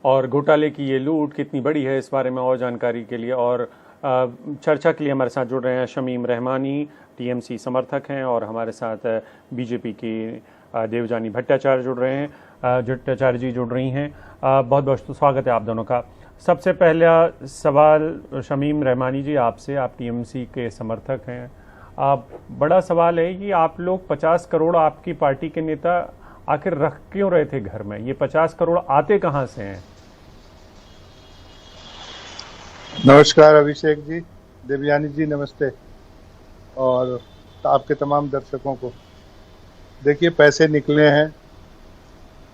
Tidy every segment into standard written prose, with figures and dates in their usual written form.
और घोटाले की ये लूट कितनी बड़ी है, इस बारे में और जानकारी के लिए और चर्चा के लिए हमारे साथ जुड़ रहे हैं शमीम रहमानी, टीएमसी समर्थक हैं, और हमारे साथ बीजेपी की देवजानी भट्टाचार्य जुड़ रहे हैं, भट्टाचार्य जी जुड़ रही हैं। बहुत बहुत स्वागत है आप दोनों का। सबसे पहला सवाल शमीम रहमानी जी आपसे, आप टीएमसी के समर्थक हैं। बड़ा सवाल है कि आप लोग 50 करोड़ आपकी पार्टी के नेता आखिर रख क्यों रहे थे घर में? ये 50 करोड़ आते कहां से हैं? नमस्कार अभिषेक जी, देवयानी जी नमस्ते, और आपके तमाम दर्शकों को। देखिए, पैसे निकले हैं,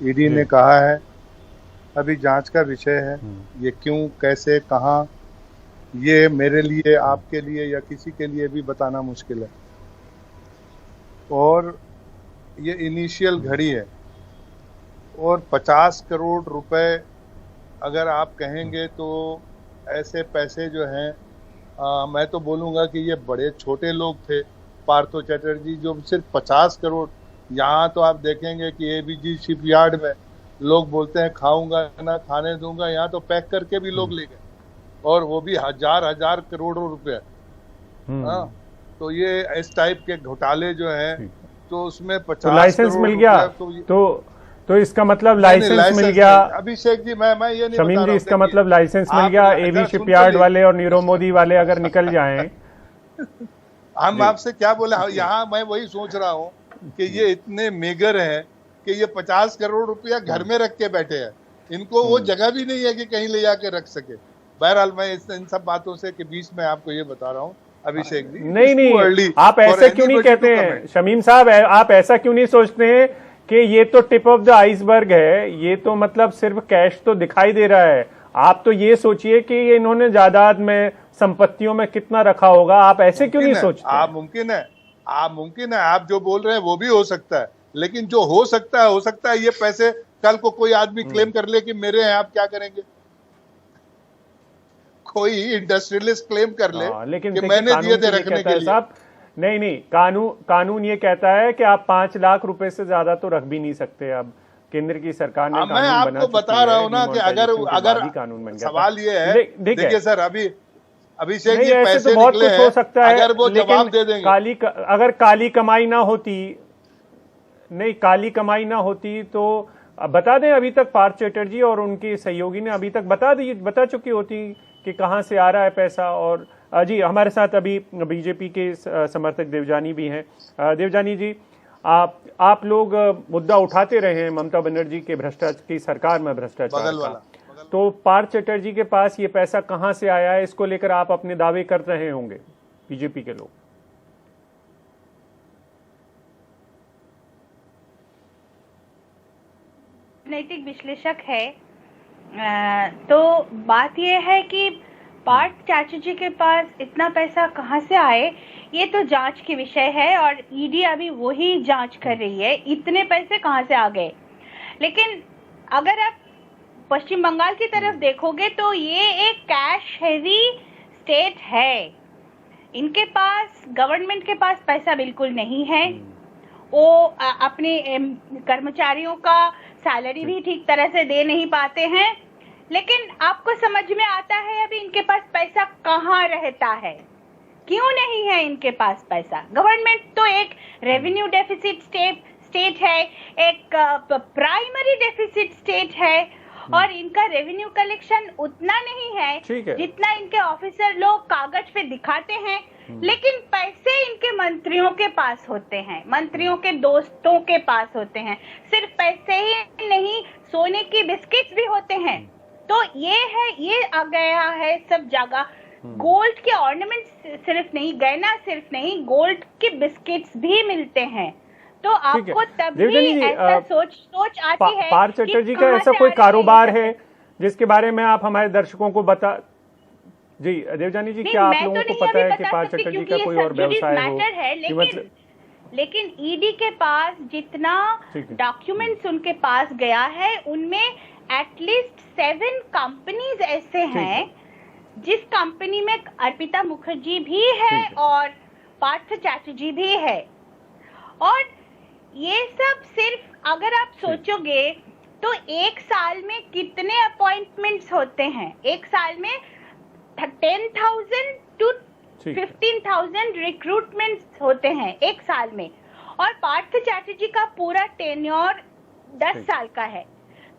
ईडी ने कहा है, अभी जांच का विषय है। ये क्यों, कैसे, कहां, ये मेरे लिए, आपके लिए या किसी के लिए भी बताना मुश्किल है। और ये इनिशियल घड़ी है, और 50 करोड़ रुपए अगर आप कहेंगे तो ऐसे पैसे जो हैं, मैं तो बोलूँगा कि ये बड़े छोटे लोग थे। पार्थो चैटर्जी जो सिर्फ 50 करोड़, यहाँ तो आप देखेंगे कि एबीजी शिपयार्ड में लोग बोलते हैं खाऊंगा ना खाने दूंगा, यहाँ तो पैक करके भी लोग ले गए, और वो भी हजार करोड़ों रुपए। हाँ, तो ये इस टाइप के घोटाले जो हैं, तो उसमें 50 लाइसेंस मिल गया तो इसका मतलब लाइसेंस मिल गया। अभिषेक जी, मैं ये नहीं शमीम जी, इसका मतलब लाइसेंस मिल गया। एबी शिपयार्ड वाले और नीरव मोदी वाले अगर निकल जाएं हम आपसे क्या बोले, यहाँ मैं वही सोच रहा हूँ कि ये इतने मेगर हैं कि ये 50 करोड़ रुपया घर में रख के बैठे हैं, इनको वो जगह भी नहीं है कि कहीं ले जाके रख सके। बहरहाल मैं इन सब बातों से के बीच में आपको ये बता रहा हूँ अभिषेक जी। नहीं, आप ऐसा क्यों नहीं कहते हैं शमीम साहब? आप ऐसा क्यों नहीं सोचते हैं कि ये तो टिप ऑफ द आइसबर्ग है, ये तो मतलब सिर्फ कैश तो दिखाई दे रहा है। आप तो ये सोचिए कि ये इन्होंने जायदाद में, संपत्तियों में कितना रखा होगा। आप ऐसे क्यों नहीं सोचते? आप मुमकिन है, आप जो बोल रहे हैं वो भी हो सकता है, लेकिन जो हो सकता है ये पैसे कल को कोई आदमी क्लेम कर ले कि मेरे हैं, आप क्या करेंगे? कोई इंडस्ट्रियलिस्ट क्लेम कर ले लेकिन कि मैंने दिए थे रखने के लिए। साहब नहीं, कानून ये कहता है कि आप 5 लाख रुपए से ज्यादा तो रख भी नहीं सकते। अब केंद्र की सरकार ने मैं आपको बता रहा हूँ ना कि अगर कानून बन गया, सवाल ये है, देखिए सर, अभिषेक जी, पैसे पैसे तो बहुत निकले कुछ हैं, हो सकता है, अगर वो जवाब दे देंगे। अगर काली कमाई ना होती तो बता दें। अभी तक पार्थ चैटर्जी और उनकी सहयोगी ने अभी तक बता चुकी होती कि कहां से आ रहा है पैसा। और जी, हमारे साथ अभी बीजेपी के समर्थक देवजानी भी हैं। देवजानी जी, आप लोग मुद्दा उठाते रहे हैं ममता बनर्जी के भ्रष्टाचार की सरकार में, भ्रष्टाचार का। तो पार्थ चैटर्जी के पास ये पैसा कहां से आया है, इसको लेकर आप अपने दावे कर रहे होंगे बीजेपी के लोग। राजनीतिक विश्लेषक है, तो बात यह है कि पार्थ चैटर्जी के पास इतना पैसा कहां से आए, ये तो जांच के विषय है, और ईडी अभी वही जांच कर रही है इतने पैसे कहां से आ गए। लेकिन अगर आप पश्चिम बंगाल की तरफ देखोगे तो ये एक कैश हेवी स्टेट है। इनके पास, गवर्नमेंट के पास पैसा बिल्कुल नहीं है। वो अपने कर्मचारियों का सैलरी भी ठीक तरह से दे नहीं पाते हैं। लेकिन आपको समझ में आता है अभी इनके पास पैसा कहाँ रहता है, क्यों नहीं है इनके पास पैसा। गवर्नमेंट तो एक रेवेन्यू डेफिसिट स्टेट है, एक प्राइमरी डेफिसिट स्टेट है, और इनका रेवेन्यू कलेक्शन उतना नहीं है जितना इनके ऑफिसर लोग कागज पे दिखाते हैं। लेकिन पैसे इनके मंत्रियों के पास होते हैं, मंत्रियों के दोस्तों के पास होते हैं। सिर्फ पैसे ही नहीं, सोने की बिस्किट्स भी होते हैं। तो ये आ गया है सब जगह। गोल्ड के ऑर्नामेंट्स सिर्फ नहीं, गहना सिर्फ नहीं, गोल्ड के बिस्किट्स भी मिलते हैं। तो आपको तभी ऐसा सोच आती है। पार्थ चैटर्जी का ऐसा कोई कारोबार है जिसके बारे में आप हमारे दर्शकों को बता। जी देवजानी जी, क्या आप लोगों को पता है कि पार्थ चैटर्जी का कोई और व्यवसाय हो? लेकिन ईडी के पास जितना डॉक्यूमेंट्स उनके पास गया है, उनमें एटलीस्ट 7 कंपनीज ऐसे हैं जिस कंपनी में अर्पिता मुखर्जी भी है और पार्थ चैटर्जी भी है। और ये सब सिर्फ अगर आप सोचोगे तो एक साल में कितने अपॉइंटमेंट्स होते हैं एक साल में, 10,000 to 15,000 रिक्रूटमेंट्स होते हैं एक साल में, और पार्थ चैटर्जी का पूरा टेन्योर 10 साल का है।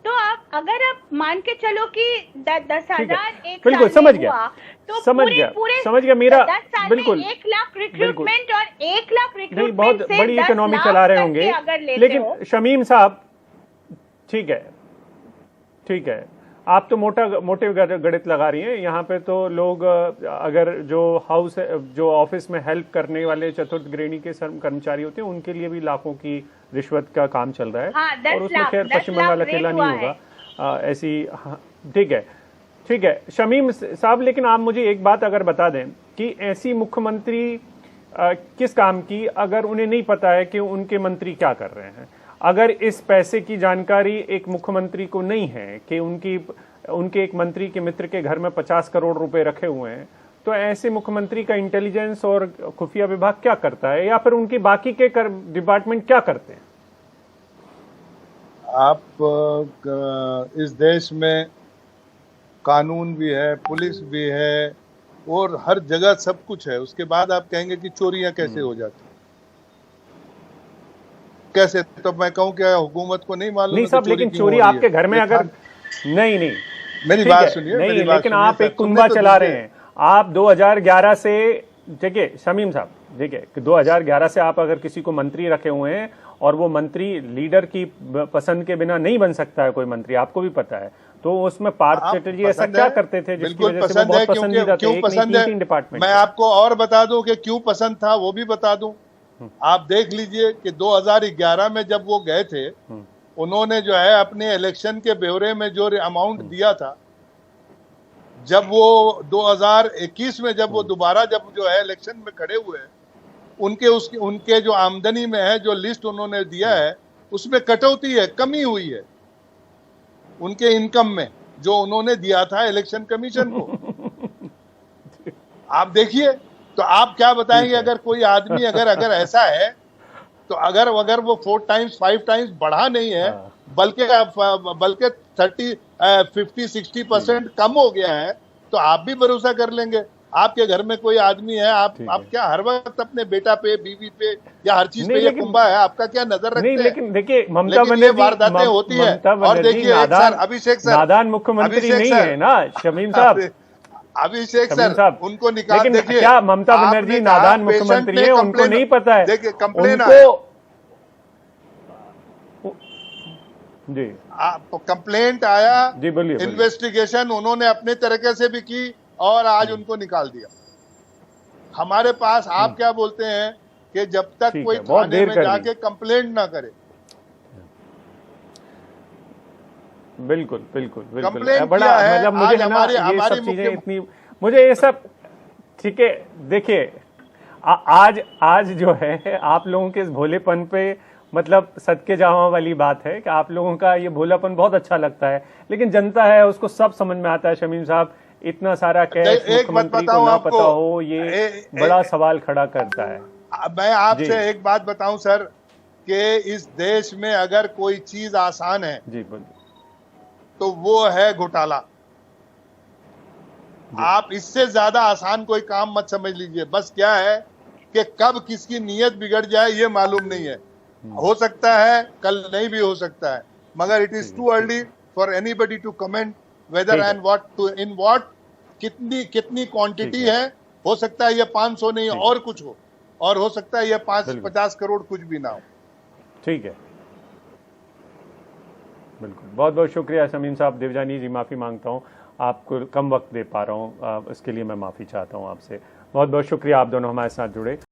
तो आप अगर आप मान के चलो कि 10,000 एक बिल्कुल साल समझ में गया, हुआ, तो समझ गया मेरा 10 साल बिल्कुल में 1 लाख रिक्रूटमेंट और 1 लाख नहीं, रिक्रूटमेंट बहुत से बड़ी 10 इकोनॉमी लाख चला रहे तक होंगे, के अगर लेते लेकिन हो। शमीम साहब ठीक है, आप तो मोटे गणित लगा रही हैं। यहाँ पे तो लोग अगर जो ऑफिस में हेल्प करने वाले चतुर्थ श्रेणी के कर्मचारी होते हैं, उनके लिए भी लाखों की रिश्वत का काम चल रहा है। हाँ, 10 और उसमें लाख, खैर 10 पश्चिम बंगाल लाख अकेला रेट नहीं हुआ होगा ऐसी। हाँ, ठीक है शमीम साहब, लेकिन आप मुझे एक बात अगर बता दें कि ऐसी मुख्यमंत्री किस काम की, अगर उन्हें नहीं पता है कि उनके मंत्री क्या कर रहे हैं, अगर इस पैसे की जानकारी एक मुख्यमंत्री को नहीं है कि उनके एक मंत्री के मित्र के घर में 50 करोड़ रुपए रखे हुए हैं, तो ऐसे मुख्यमंत्री का इंटेलिजेंस और खुफिया विभाग क्या करता है, या फिर उनकी बाकी के डिपार्टमेंट क्या करते हैं? आप इस देश में कानून भी है, पुलिस भी है, और हर जगह सब कुछ है। उसके बाद आप कहेंगे कि चोरियां कैसे हो जाती, कैसे? तो मैं कहूं क्या हुकूमत को नहीं मालूम? नहीं साहब, लेकिन चोरी आपके घर में अगर नहीं मेरी बात सुनिए, नहीं, लेकिन आप एक कुंबा चला रहे हैं। आप 2011 से देखिए शमीम साहब, देखिए 2011 से आप अगर किसी को मंत्री रखे हुए हैं, और वो मंत्री लीडर की पसंद के बिना नहीं बन सकता है कोई मंत्री, आपको भी पता है। तो उसमें पार्थ चैटर्जी ऐसा क्या करते थे जिसकी वजह से वो बहुत पसंदीदा थे? क्यों पसंद है? डिपार्टमेंट मैं आपको और बता दूं कि क्यों पसंद था, वो भी बता दूं। आप देख लीजिए कि 2011 में जब वो गए थे, उन्होंने जो है अपने इलेक्शन के ब्यौरे में जो अमाउंट दिया था, जब वो 2021 में जब वो दोबारा जब जो है इलेक्शन में खड़े हुए, उनके जो आमदनी में है, जो लिस्ट उन्होंने दिया है, उसमें कटौती है, कमी हुई है उनके इनकम में, जो उन्होंने दिया था इलेक्शन कमीशन को। आप देखिए, तो आप क्या बताएंगे? अगर कोई आदमी अगर ऐसा है, तो अगर वो 4 टाइम्स 5 टाइम्स बढ़ा नहीं है, बल्कि 50-60% कम हो गया है, तो आप भी भरोसा कर लेंगे। आपके घर में कोई आदमी है, आप क्या हर वक्त अपने बेटा पे, बीवी पे या हर चीज पे ये कुंबा है? आपका क्या नजर रखते हैं? लेकिन देखिए ममता बनर्जी वारदातें होती है। और देखिए अभिषेक सर नादान मुख्यमंत्री नहीं है ना शमीम साहब। अभिषेक सर उनको निकाल, लेकिन देखिए क्या ममता बनर्जी नादान मुख्यमंत्री है? उनको नहीं पता है? देखिए कंप्लेन जी, कंप्लेंट आया जी, बोलिए। इन्वेस्टिगेशन उन्होंने अपने तरीके से भी की, और आज उनको निकाल दिया। हमारे पास आप क्या बोलते हैं कि जब तक कोई थाने में जाके कंप्लेंट ना करे। बिल्कुल बड़ा मतलब मुझे है ना ये सब चीजें इतनी, मुझे ये सब ठीक है। देखिए आज जो है आप लोगों के इस भोलेपन पे, मतलब सदके जावा वाली बात है कि आप लोगों का ये भोलापन बहुत अच्छा लगता है, लेकिन जनता है उसको सब समझ में आता है। शमीम साहब, इतना सारा कैश मुख्यमंत्री को ना पता हो, ये बड़ा सवाल खड़ा करता है। मैं आपसे एक बात बताऊं सर, कि इस देश में अगर कोई चीज आसान है जी बोलिए, तो वो है घोटाला। आप इससे ज्यादा आसान कोई काम मत समझ लीजिए। बस क्या है कि कब किसकी नीयत बिगड़ जाए ये मालूम नहीं है। हो सकता है कल नहीं भी हो सकता है, मगर it is too early for anybody to comment whether and what कितनी क्वांटिटी है। हो सकता है ये 500 नहीं और कुछ हो, और हो सकता है ये 50 करोड़ कुछ भी ना हो। ठीक है, बिल्कुल। बहुत बहुत शुक्रिया शमीम साहब। देवजानी जी, माफ़ी मांगता हूँ, आपको कम वक्त दे पा रहा हूँ, इसके लिए मैं माफ़ी चाहता हूँ आपसे। बहुत बहुत शुक्रिया, आप दोनों हमारे साथ जुड़े।